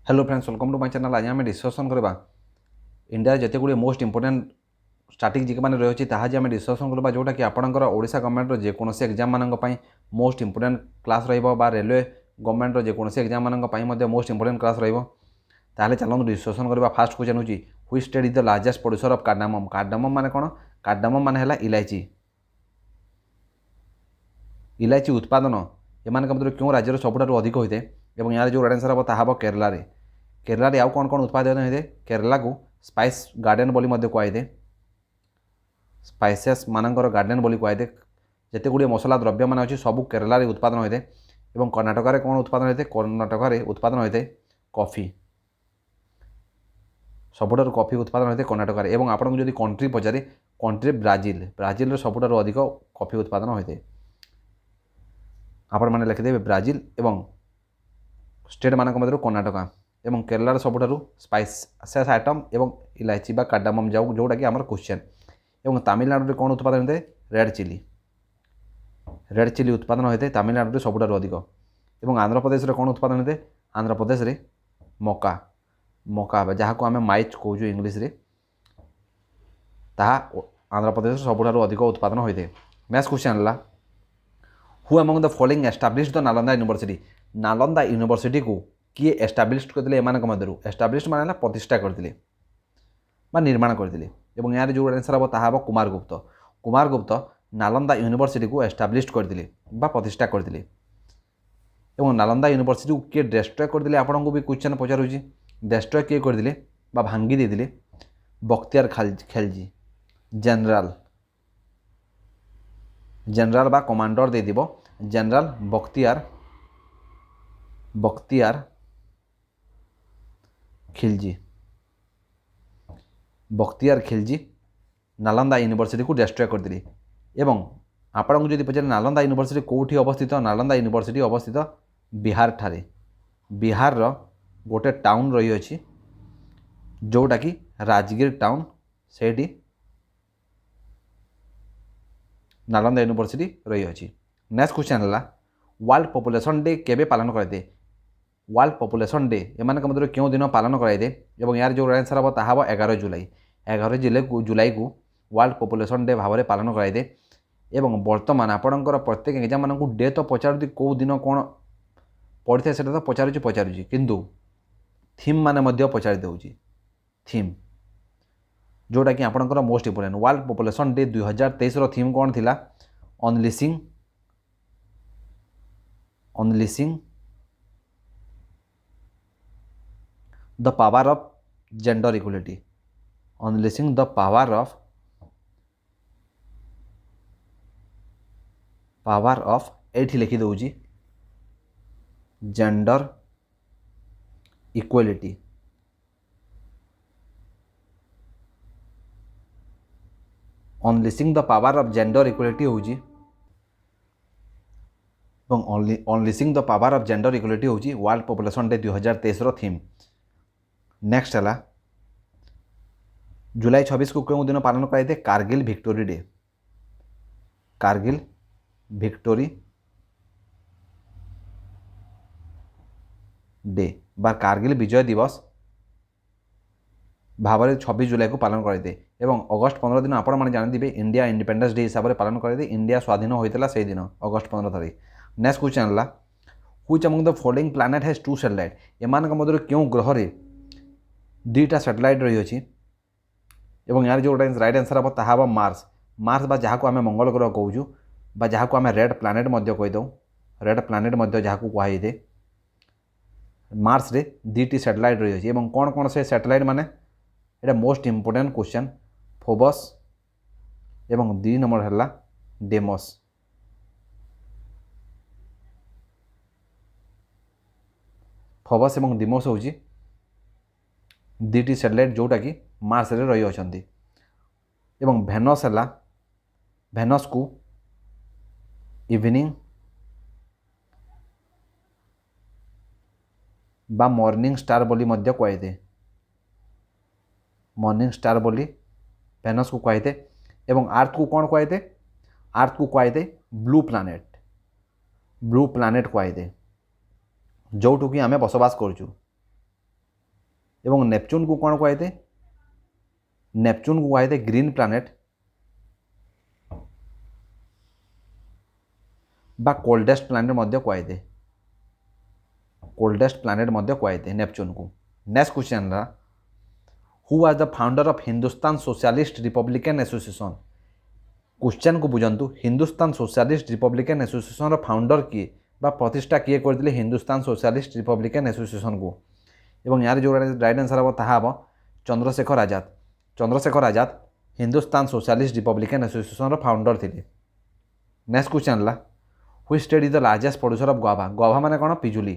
Hello friends, welcome to my channel. आज आम discussion करवा इंडिया जिते गुड़ी मोस्ट इंपोर्टेंट स्टाटिक जिके मैंने रही ताज आम डिस्कसन करवा जोटा कि आपंकर ओडिशा गवर्नमेंट जेकोसी एग्जाम मानी most important class railway government जेकोसी एग्जाम मानी मोस्ट इंपोर्टेंट क्लास रहा चलते डिस्कसन करवा। फास्ट क्वेश्चन होची which state is the largest producer of cardamom. Cardamom माने कौन? कार्डामम माने है इलायची। इलायची उत्पादन एमान मध्य क्यों राज्यर सबुठ अधिक होता है? यार जो राइट आंसर हम ताहा केरला रे। केरला रे आउ कौन कौन उत्पादन होते? केरला को स्पाइस गार्डन बोली कहुए, स्पाइसेस मानकर गार्डन बोली कहुए। जिते गुड़ी मसला द्रव्य मान अच्छी सब केरला रे उत्पादन होते हैं। कर्णाटक में कौन उत्पादन होते? कर्णाटक में उत्पादन होते कॉफी। सबुठ कॉफी उत्पादन होते कर्णाटक में। आपको जब कंट्री पचारे कंट्री ब्राजिल, ब्राजिल सबुठ अधिक कॉफी उत्पादन होते हैं। आपण मैंने लिखिदेवे ब्राजिल एवं स्टेट मानक मध्य कर्णाटक एवं केरलार सबुठ स्पाइसेस आइटम एवं इलायची बा कार्डामम जाऊ जोटा कि आमर क्वेश्चन। एवं तमिलनाडु में कौन उत्पादन होते? Red chilli. रेड चिली उत्पादन होते तमिलनाडु सबुठ अधिक। एवं आंध्र प्रदेश में कौन उत्पादन होते? आंध्र प्रदेश में मका। मका जहाँ को आम माइच कहूँ इंग्लीश रे, ताहा आंध्र प्रदेश सबुठ अधिक उत्पादन होते हैं। नेक्स्ट क्वेश्चन है who among the following established the Nalanda university. Nalanda university को किए एस्टाब्लिश्ड करते? एमानक मध्यरु एस्टाब्लिश्ड माने प्रतिष्ठा करते बा निर्माण करते। यार जो आंसर हम ताहा कुमार गुप्त। कुमार गुप्त नालंदा यूनिवर्सिटी को एस्टाब्लिश्ड करते बा प्रतिष्ठा करते। नालंदा यूनिवर्सिटी को किए डिस्ट्रॉय करते? आपको भी क्वेश्चन पचारूँ डिस्ट्रॉय किए करते बा भांगी देते? बख्तियार खिलजी जनरल। जनरल बा कमांडर दे दिबो जनरल बख्तियार खिलजी। बख्तियार खिलजी नालंदा यूनिवर्सिटी को डिस्ट्रॉय करते। एवं आपको जब पचारे नालंदा यूनिवर्सिटी कौटी अवस्थित? नालंदा यूनिवर्सिटी अवस्थित बिहार ठारे। बिहार रो गोटे टाउन रही अछि जोटा कि राजगीर टाउन, सेठी नालंदा यूनिवर्सिटी रही अछि। नेक्स्ट क्वेश्चन है वर्ल्ड पॉपुलेशन डे केबे पालन करते? वर्ल्ड पॉपुलेशन डे एमानक मध्य क्यों दिन पालन कराइए? यार जो आंसर हम ताहा 11 जुलाई। 11 जुलाई को वर्ल्ड पॉपुलेशन डे भाव में पालन कराइए। एवं बर्तमान आपणकर प्रत्येक एग्जाम मानक डे तो पचारूँ कौ दिन कौन पड़ता है तो पचारूँ किंतु थीम माने पचारि देउछि। थीम जोटा कि आपणकर most important world population day 2023 रो थीम कौन थिला? Unleashing the power of gender equality. Unleashing the power of एठी लिखि दउछि gender equality. Unleashing the power of gender equality होउछि unleashing the power of gender equality होउछि वर्ल्ड पॉपुलेशन डे 2023 रो theme. Next है जुलाई 26 को क्यों दिन पालन कराइए? Kargil victory day. Kargil victory day बा कारगिल विजय दिवस भाव में 26 जुलाई को पालन कराइए। अगस्ट 15 दिन आपण मैंने जानते इंडिया इंडिपेंडेंस डे हिसाब से पालन कराइए। इंडिया स्वाधीन होता से दिन अगस्ट 15 तारीख। नेक्स्ट क्वेश्चन है which among the following planet has 2 satellite. एमान मध्य क्यों ग्रह रे 2टा सैटेलाइट रही अछि? यार जो राइट आंसर हम ताहा मार्स। मार्स बा जहाँ को आम मंगल ग्रह कहूँ बा जहाँ को आम रेड प्लैनेट कहीदे। रेड प्लैनेट जहाँ को कहुए मार्स रे 2टी सैटेलाइट रही अछि। कौन कौन से सैटेलाइट माने एटा मोस्ट इंपोर्टेंट क्वेश्चन। फोबस एवं 2 नंबर है डेमोस। फोबस एवं डिमोस हूँ 2टी सैटेलाइट जोटा कि मार्स रे रही अछंती। एवं भेनस है भेनस को इवनिंग बा मॉर्निंग स्टार बोली कहुए। मॉर्निंग स्टार बोली भेनस को कहुए। एवं आर्थ को कौन कहुए? आर्थ को कहुए ब्लू प्लैनेट। ब्लू प्लैनेट कहुए जोटू कि आम बसवास करूँ। এবং ନେପଚୁନ୍ को କ'ଣ କୁହାଯାଇଥାଏ? ନେପଚୁନ୍ को କୁହାଯାଇଥାଏ ଗ୍ରୀନ୍ ପ୍ଲାନେଟ୍ বা କୋଲ୍ଡେଷ୍ଟ ପ୍ଲାନେଟ୍ ମଧ୍ୟ କୁହାଯାଇଥାଏ। କୋଲ୍ଡେଷ୍ଟ ପ୍ଲାନେଟ୍ ମଧ୍ୟ କୁହାଯାଇଥାଏ ନେପଚୁନ୍କୁ। ନେକ୍ସଟ କ୍ୱେଶ୍ଚନ୍ ହେଲା who was the founder of Hindustan socialist republican association. Question को बुझंतु Hindustan socialist republican association founder किए बा प्रतिष्ठा किए करते हिंदुस्तान सोशलिस्ट रिपब्लिकन एसोसिएशन को एवं यार जो राइट आंसर हम ताहा हम Chandrashekhar Azad. Chandrashekhar Azad Hindustan socialist republican association founder थे। नेक्स्ट क्वेश्चन है which state is the largest producer of guava. Guava माने कौन? पिजुली।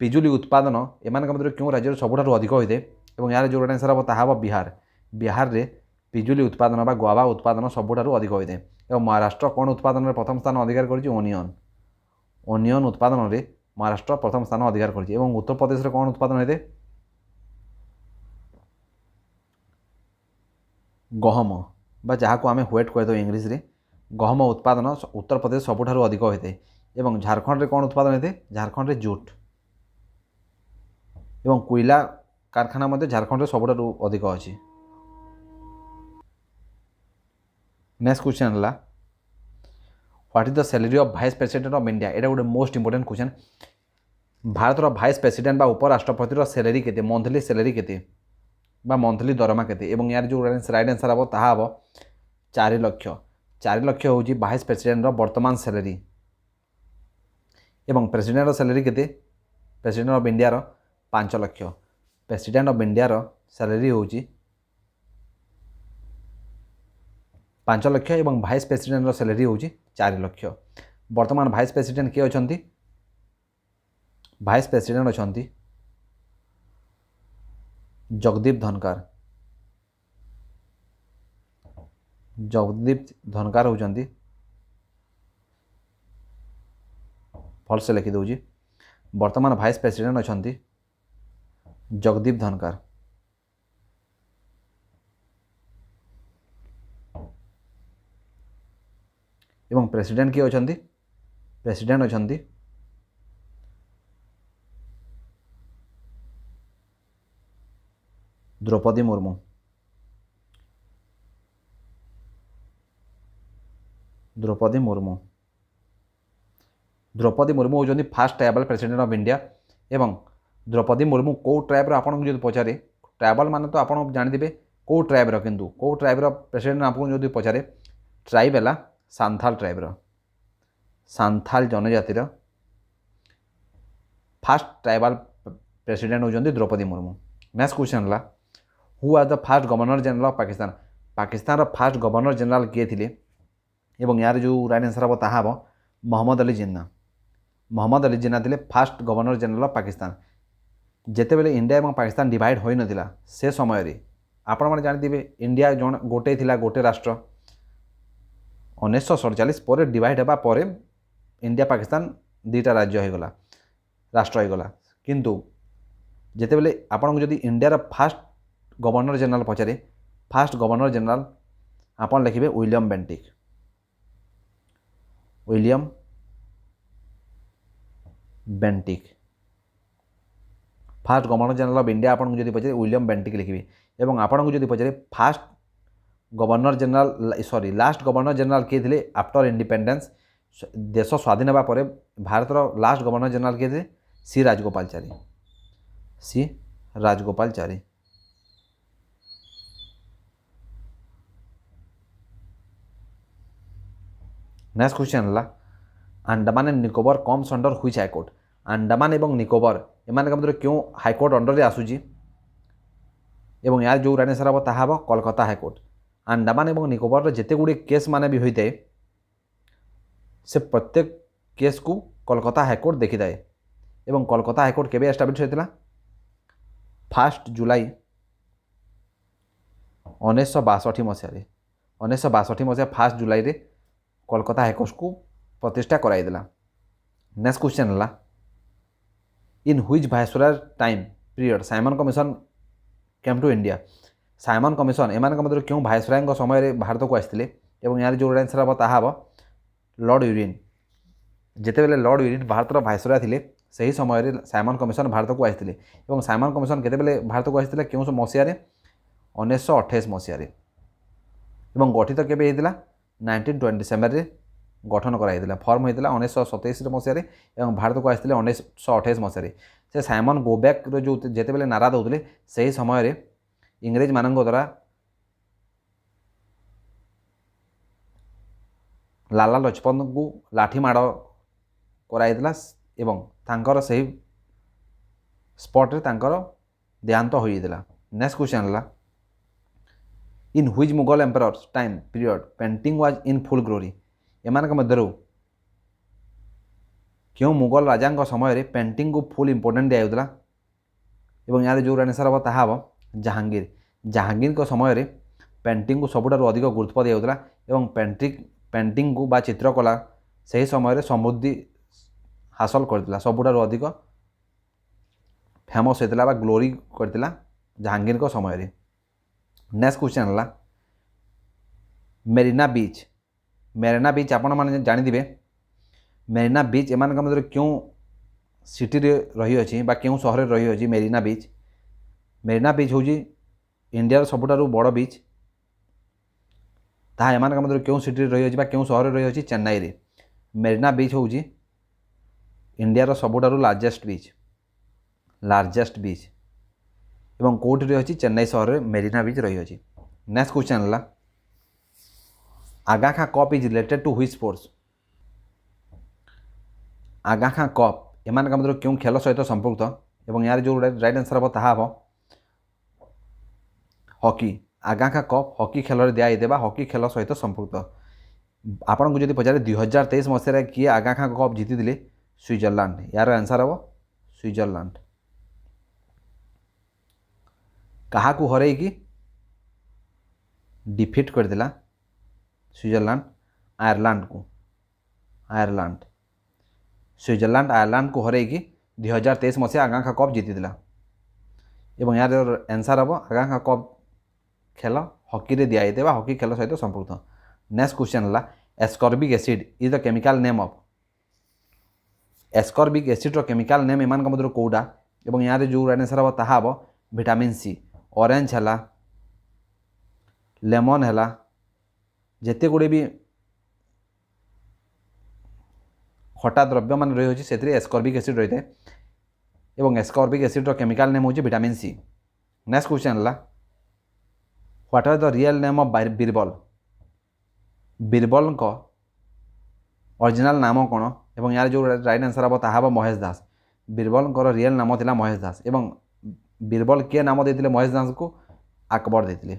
पिजुली उत्पादन एम मध्य क्यों राज्य सबुठ अधिक होते हैं यार जो आंसर हम ताहा बिहार। बिहार में पिजुली उत्पादन बा गुआवा उत्पादन सबुठ अधिक होते हैं। महाराष्ट्र कौन उत्पादन में प्रथम स्थान अधिकार कर? ओनियन। ओनियन उत्पादन में महाराष्ट्र प्रथम स्थान अधिकार कर। उत्तर प्रदेश में कौन उत्पादन होते? गहम बा जहाँ को आम व्हेट कहीदे इंग्लीश रे गहम उत्पादन उत्तर प्रदेश सबुठ अधिक होते हैं। झारखंड में कौन उत्पादन होते? झारखंड में जूट एवं कोयला कारखाना मध्य झारखंड में सबुठ अधिक अच्छी। नेक्स्ट क्वेश्चन है what is the salary of vice president of India. एटा गोटे most important question. Bharat vice president बा उपराष्ट्रपति सैलरी केते? मंथली सैलरी केते बा मंथली दरमा केते? एवं यार जो राइट आंसर हम ताहा हम 4 लाख। 4 लाख हूँ वाइस प्रेसिडेंट वर्तमान सैलरी एवं प्रेसिडेंट सैलरी केते? President of India 5 lakh. President of India salary हूँ 5 लाख एवं वाइस प्रेसिडेंट सैलरी हूँ 4 लाख। वर्तमान वाइस प्रेसिडेंट किए अच्छा? वाइस प्रेसिडेंट अच्छा जगदीप धनकर। जगदीप धनकर होती भल से लिखी दूँ। वर्तमान वाइस प्रेसिडेंट अच्छा जगदीप धनकर। एवं प्रेसिडेंट किए अच्छा? प्रेसिडेंट अच्छा द्रौपदी मुर्मू। द्रौपदी मुर्मू। द्रौपदी मुर्मू होती fast tribal president of India. एवं द्रौपदी मुर्मू कौ ट्राइब्र आपको जो पचारे ट्राइबल माने तो आप जानते कौ ट्राइब्र किंतु कौ ट्राइब्र प्रेसिडेंट आपको जो पचारे ट्राइब है सांथाल ट्राइब्र। सांथाल जनजातिर फास्ट ट्राइबल प्रेसिडेंट होती द्रौपदी मुर्मू। नेक्स्ट क्वेश्चन है who was the fast governor general of Pakistan. Pakistan fast governor general किए थे? एवं यार जो राइट आंसर हम ताहा हम मोहम्मद अली जिन्ना। मोहम्मद अली जिन्ना थे fast governor general of Pakistan. जिते बेले इंडिया और पाकिस्तान डिवाइड हो नाला से समय आपण मैंने जानते इंडिया जन गोटे थिला गोटे राष्ट्र 1947 पर डिवाइड होगा पर इंडिया पाकिस्तान दुईटा राज्य होगला राष्ट्र होगला। किंतु जिते बेले आपण जदि इंडिया फास्ट गवर्नर जनरल पचारे फास्ट गवर्नर जनरल आपन लिखे William Bentinck. William Bentinck first governor general of India आपन जो पचारे विलियम बेंटिक लिखिए। एवं आपन को जो पचारे first governor general sorry last governor general किए थे आफ्टर इंडिपेंडेंस देश स्वाधीन होगा पर भारत लास्ट गवर्नर जनरल किए थे? सी राजगोपालचारी। सी राजगोपालचारी। नेक्स्ट क्वेश्चन है Andaman and Nicobar comes under which high court. Andaman एवं निकोबर एम क्यों हाईकोर्ट अंडर आसूची? एवं यार जो राइट आंसर हम ताहा हम कोलकाता हाईकोर्ट। अंडमान एवं निकोबर जिते गुड़े केस माने भी होता है से प्रत्येक केस को कोलकाता हाईकोर्ट देखी थाए। एवं कोलकाता हाईकोर्ट केबे एस्टाब्लिश होता? 1 जुलाई 1962 मसीह। 1962 मसीहा 1 जुलाई रे कोलकाता हाईकोर्ट को प्रतिष्ठा कराइदेला। नेक्स्ट क्वेश्चन है in which viceroy time period Simon commission came to India. Simon commission एम क्यों वायसरॉय समय भारत को आसते एवं यार जो आंसर हम ताहा हम लॉर्ड यूरिन। जिते बेले लॉर्ड यूरिन भारत वायसरॉय थे ସେହି ସମୟରେ ସାଇମନ୍ କମିଶନ ଭାରତକୁ ଆସିଥିଲେ ଏବଂ ସାଇମନ୍ କମିଶନ କେତେବେଳେ ଭାରତକୁ ଆସିଥିଲେ କେଉଁ ମସିହାରେ 1928 ମସିହାରେ ଏବଂ ଗଠିତ କେବେ ହେଇଥିଲା 1927ରେ ଗଠନ କରାଯାଇଥିଲା। ଫର୍ମ ହୋଇଥିଲା 1927 ମସିହାରେ ଏବଂ ଭାରତକୁ ଆସିଥିଲେ 1928 ମସିହାରେ। ସେ ସାଇମନ୍ ଗୋବ୍ୟାକର ଯେଉଁ ଯେତେବେଳେ ନାରା ଦେଉଥିଲେ ସେହି ସମୟରେ ଇଂରେଜମାନଙ୍କ ଦ୍ୱାରା ଲାଲା ଲଜପତଙ୍କୁ ଲାଠି ମାଡ଼ କରାଯାଇଥିଲା ଏବଂ ତାଙ୍କର ସେହି ସ୍ପଟ୍ରେ ତାଙ୍କର ଦେହାନ୍ତ ହୋଇଯାଇଥିଲା। ନେକ୍ସଟ କ୍ୱେଶ୍ଚନ୍ ହେଲା in ହୁଇଜ୍ Mughal ଏମ୍ପରର୍ସ time period painting was in full glory. ଏମାନଙ୍କ ମଧ୍ୟରୁ କେଉଁ ମୁଗଲ ରାଜାଙ୍କ ସମୟରେ ପେଣ୍ଟିଂକୁ ଫୁଲ୍ ଇମ୍ପୋର୍ଟାଣ୍ଟ ଦିଆଯାଉଥିଲା ଏବଂ ଏହାର ଯେଉଁ ଆନ୍ସର୍ ହେବ ତାହା ହେବ ଜାହାଙ୍ଗୀର। ଜାହାଙ୍ଗୀରଙ୍କ ସମୟରେ ପେଣ୍ଟିଂକୁ ସବୁଠାରୁ ଅଧିକ ଗୁରୁତ୍ୱ ଦିଆଯାଉଥିଲା ଏବଂ ପେଣ୍ଟିଂକୁ ବା ଚିତ୍ରକଳା ସେହି ସମୟରେ ସମୃଦ୍ଧି ହାସଲ କରିଥିଲା, ସବୁଠାରୁ ଅଧିକ ଫେମସ୍ ହୋଇଥିଲା ବା ଗ୍ଲୋରି କରିଥିଲା ଜାହାଙ୍ଗୀରଙ୍କ ସମୟରେ। ନେକ୍ସଟ କ୍ୱେଶ୍ଚନ୍ ହେଲା ମେରିନା ବିଚ୍। ମେରିନା ବିଚ୍ ଆପଣମାନେ ଜାଣିଥିବେ ମେରିନା ବିଚ୍ ଏମାନଙ୍କ ମଧ୍ୟରେ କେଉଁ ସିଟିରେ ରହିଅଛି ବା କେଉଁ ସହରରେ ରହିଅଛି ମେରିନା ବିଚ୍। ମେରିନା ବିଚ୍ ହେଉଛି ଇଣ୍ଡିଆର ସବୁଠାରୁ ବଡ଼ ବିଚ୍। ତାହା ଏମାନଙ୍କ ମଧ୍ୟରୁ କେଉଁ ସିଟିରେ ରହିଅଛି ବା କେଉଁ ସହରରେ ରହିଅଛି ଚେନ୍ନାଇରେ। ମେରିନା ବିଚ୍ ହେଉଛି ଇଣ୍ଡିଆର ସବୁଠାରୁ ଲାର୍ଜେଷ୍ଟ ବିଚ୍ ଏବଂ କେଉଁଠି ରହିଅଛି ଚେନ୍ନାଇ ସହରରେ ମେରିନା ବିଚ୍ ରହିଅଛି। ନେକ୍ସଟ କ୍ୱେଶ୍ଚନ୍ ହେଲା Aga Khan cup is related to which sports. Aga Khan cup ଏମାନଙ୍କ ମଧ୍ୟରୁ କେଉଁ ଖେଳ ସହିତ ସମ୍ପୃକ୍ତ ଏବଂ ଏହାର ଯେଉଁ ରାଇଟ୍ ଆନ୍ସର୍ ହେବ ତାହା ହେବ ହକି। ଆଗା ଖାଁ କପ୍ ହକି ଖେଳରେ ଦିଆଯାଇଥିବା ହକି ଖେଳ ସହିତ ସମ୍ପୃକ୍ତ। ଆପଣଙ୍କୁ ଯଦି ପଚାରେ 2023 ମସିହାରେ କିଏ ଆଗା ଖାଁ କପ୍ ଜିତିଥିଲେ, ସୁଇଜରଲ୍ୟାଣ୍ଡ। ଏହାର ଆନ୍ସର୍ ହେବ ସୁଇଜରଲ୍ୟାଣ୍ଡ। କାହାକୁ ହରାଇକି ଡିଫିଟ୍ କରିଥିଲା ସୁଇଜରଲ୍ୟାଣ୍ଡ? ଆୟାରଲାଣ୍ଡ। ସୁଇଜରଲ୍ୟାଣ୍ଡ ଆୟାରଲାଣ୍ଡକୁ ହରାଇକି 2023 ମସିହା ଆଗା ଖାଁ କପ୍ ଜିତିଥିଲା ଏବଂ ଏହାର ଆନ୍ସର୍ ହେବ ଆଗା ଖାଁ କପ୍ ଖେଳ ହକିରେ ଦିଆଯାଇଥିବା ହକି ଖେଳ ସହିତ ସମ୍ପୃକ୍ତ। ନେକ୍ସଟ କ୍ୱେଶ୍ଚନ୍ ହେଲା ascorbic acid is the chemical name of. Ascorbic ଏସିଡ୍ର କେମିକାଲ ନେମ୍ ଏମାନଙ୍କ ମଧ୍ୟରୁ କେଉଁଟା ଏବଂ ଏହାର ଯେଉଁ ଆନ୍ସର୍ ହେବ ତାହା ହେବ ଭିଟାମିନ୍ ସି। ଅରେଞ୍ଜ ହେଲା, ଲେମନ୍ ହେଲା, ଯେତେ ଗୁଡ଼ିଏ ବି ଖଟା ଦ୍ରବ୍ୟମାନ ରହିଅଛି ସେଥିରେ ଏସ୍କର୍ବିକ୍ ଏସିଡ୍ ରହିଥାଏ ଏବଂ ଏସ୍କର୍ବିକ୍ ଏସିଡ୍ର କେମିକାଲ ନେମ୍ ହେଉଛି ଭିଟାମିନ୍ ସି। ନେକ୍ସଟ କ୍ୱେଶ୍ଚନ୍ ହେଲା what are the real name of Birbal. ବୀରବଲଙ୍କ ଅରିଜିନାଲ ନାମ କ'ଣ ଏବଂ ଏହାର ଯେଉଁ ରାଇଟ୍ ଆନ୍ସର୍ ହେବ ତାହା ହେବ ମହେଶ ଦାସ। ବୀରବଲଙ୍କର ରିଏଲ୍ ନାମ ଥିଲା ମହେଶ ଦାସ ଏବଂ ବୀରବଲ କିଏ ନାମ ଦେଇଥିଲେ ମହେଶ ଦାସଙ୍କୁ? ଆକବର ଦେଇଥିଲେ।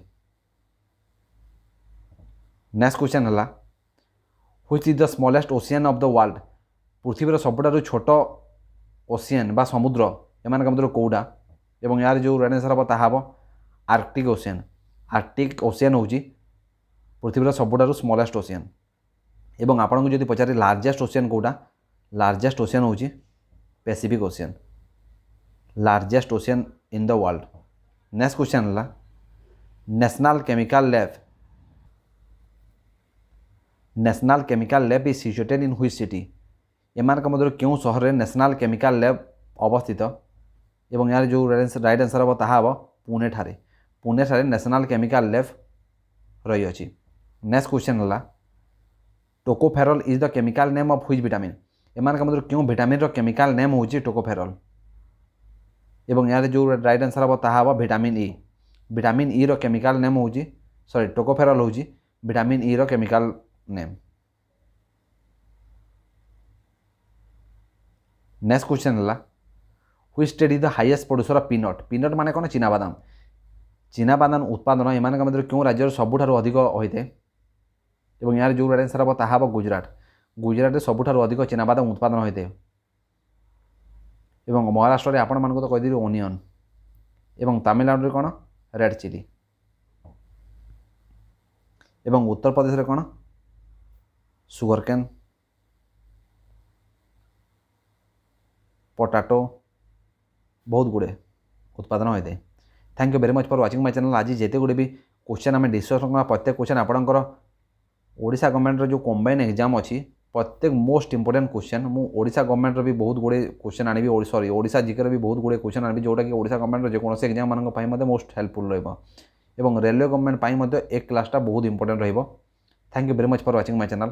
ନେକ୍ସଟ କ୍ୱେଶ୍ଚନ୍ ହେଲା which is the smallest ocean of the world. ପୃଥିବୀର ସବୁଠାରୁ ଛୋଟ ଓସିଆନ୍ ବା ସମୁଦ୍ର ଏମାନଙ୍କ ମଧ୍ୟରୁ କେଉଁଟା ଏବଂ ଏହାର ଯେଉଁ ଆନ୍ସର୍ ହେବ ତାହା ହେବ ଆର୍କଟିକ୍ ଓସିଆନ୍। ଆର୍କଟିକ୍ ଓସିଆନ୍ ହେଉଛି ପୃଥିବୀର ସବୁଠାରୁ ସ୍ମଲେଷ୍ଟ ଓସିଆନ୍ ଏବଂ ଆପଣଙ୍କୁ ଯଦି ପଚାରେ ଲାର୍ଜେଷ୍ଟ ଓସିଆନ୍ କେଉଁଟା, ଲାର୍ଜେଷ୍ଟ ଓସିଆନ୍ ହେଉଛି Pacific ocean. Largest ocean in the world. Next question ହେଲା national chemical lab. National chemical lab is situated in which city. ଏମାନଙ୍କ ମଧ୍ୟରୁ କେଉଁ ସହରରେ ନ୍ୟାସନାଲ୍ କେମିକାଲ ଲ୍ୟାବ୍ ଅବସ୍ଥିତ ଏବଂ ଏହାର ଯେଉଁ ରାଇଟ୍ ଆନ୍ସର୍ ହେବ ତାହା ହେବ ପୁଣେଠାରେ। ପୁଣେଠାରେ ନ୍ୟାସନାଲ୍ କେମିକାଲ ଲ୍ୟାବ୍ ରହିଅଛି। ନେକ୍ସଟ କ୍ୱେଶ୍ଚନ୍ ହେଲା tocopherol is the chemical name of which vitamin. ଏମାନଙ୍କ ମଧ୍ୟରୁ କେଉଁ ଭିଟାମିନ୍ର କେମିକାଲ ନେମ୍ ହେଉଛି ଟୋକୋଫେରଲ୍ ଏବଂ ଏହାର ଯେଉଁ ରାଇଟ୍ ଆନ୍ସର୍ ହେବ ତାହା ହେବ ଭିଟାମିନ୍ ଇ। ଭିଟାମିନ୍ ଇର କେମିକାଲ ନେମ୍ ହେଉଛି ଟୋକୋଫେରଲ୍ ହେଉଛି ଭିଟାମିନ୍ ଇର କେମିକାଲ ନେମ୍। ନେକ୍ସଟ କ୍ୱେଶ୍ଚନ୍ ହେଲା which state is the highest producer of peanut. Peanut ମାନେ କ'ଣ? ଚିନାବାଦାମ। ଚିନାବାଦାମ ଉତ୍ପାଦନ ଏମାନଙ୍କ ମଧ୍ୟରୁ କେଉଁ ରାଜ୍ୟର ସବୁଠାରୁ ଅଧିକ ହୋଇଥାଏ ଏବଂ ଏହାର ଯେଉଁ ଆନ୍ସର୍ ହେବ ତାହା ହେବ ଗୁଜରାଟ। ଗୁଜରାଟରେ ସବୁଠାରୁ ଅଧିକ ଚିନାବାଦାମ ଉତ୍ପାଦନ ହୋଇଥାଏ ଏବଂ ମହାରାଷ୍ଟ୍ରରେ ଆପଣମାନଙ୍କୁ ତ କହିଦେବି ଓନିଅନ୍ ଏବଂ ତାମିଲନାଡ଼ୁରେ କ'ଣ? ରେଡ୍ ଚିଲି ଏବଂ ଉତ୍ତରପ୍ରଦେଶରେ କ'ଣ? ସୁଗରକେନ୍, ପଟାଟୋ ବହୁତ ଗୁଡ଼ିଏ ଉତ୍ପାଦନ ହୋଇଥାଏ। Thank you very much for watching my channel. आज जिते गुड़े भी क्वेश्चन आम डिस्कसन करना प्रत्येक क्वेश्चन आपंकर ओडिशा गवर्नमेंट जो कंबाइन एग्जाम अच्छी प्रत्येक मोस्ट इंपोर्टेंट क्वेश्चन मु ओडिशा गवर्नमेंट भी बहुत गुड़े क्वेश्चन आनी सॉरी ओडिशा जिके भी बहुत गुड़े क्वेश्चन आनी जोटा कि ओडिशा गवर्नमेंट जेकोसी एग्जाम मान मोस्ट हेल्पफुल रहा रेलवे गवर्नमेंट एक क्लासटा बहुत इंपोर्टेंट रही thank you very much for watching my channel.